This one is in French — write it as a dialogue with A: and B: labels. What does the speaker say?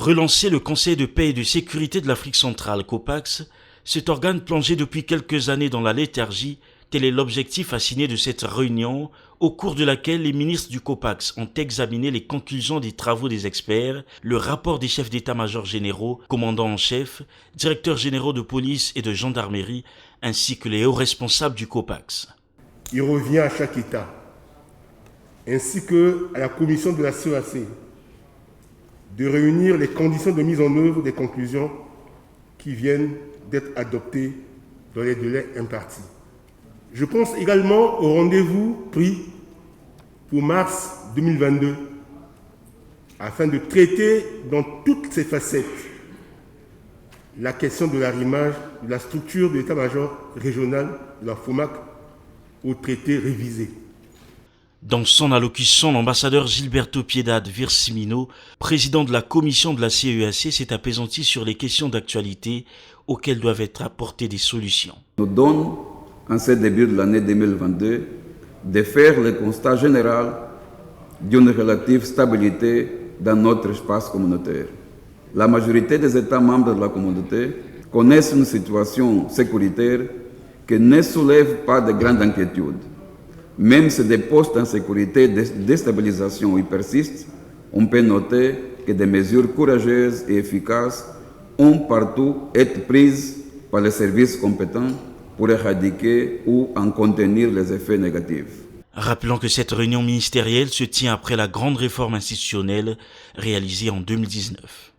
A: Relancer le Conseil de paix et de sécurité de l'Afrique centrale, COPAX, cet organe plongé depuis quelques années dans la léthargie, tel est l'objectif assigné de cette réunion, au cours de laquelle les ministres du COPAX ont examiné les conclusions des travaux des experts, le rapport des chefs d'état-major généraux, commandants en chef, directeurs généraux de police et de gendarmerie, ainsi que les hauts responsables du COPAX.
B: Il revient à chaque État, ainsi qu'à la commission de la CEAC, de réunir les conditions de mise en œuvre des conclusions qui viennent d'être adoptées dans les délais impartis. Je pense également au rendez-vous pris pour mars 2022 afin de traiter dans toutes ses facettes la question de l'arrimage de la structure de l'état-major régional de la FOMAC au traité révisé.
A: Dans son allocution, l'ambassadeur Gilberto Piedade Virsimino, président de la commission de la CEAC, s'est appesanti sur les questions d'actualité auxquelles doivent être apportées des solutions.
C: Nous donne, en ce début de l'année 2022, de faire le constat général d'une relative stabilité dans notre espace communautaire. La majorité des États membres de la communauté connaissent une situation sécuritaire qui ne soulève pas de grandes inquiétudes. Même si des postes d'insécurité de déstabilisation y persistent, on peut noter que des mesures courageuses et efficaces ont partout été prises par les services compétents pour éradiquer ou en contenir les effets négatifs.
A: Rappelons que cette réunion ministérielle se tient après la grande réforme institutionnelle réalisée en 2019.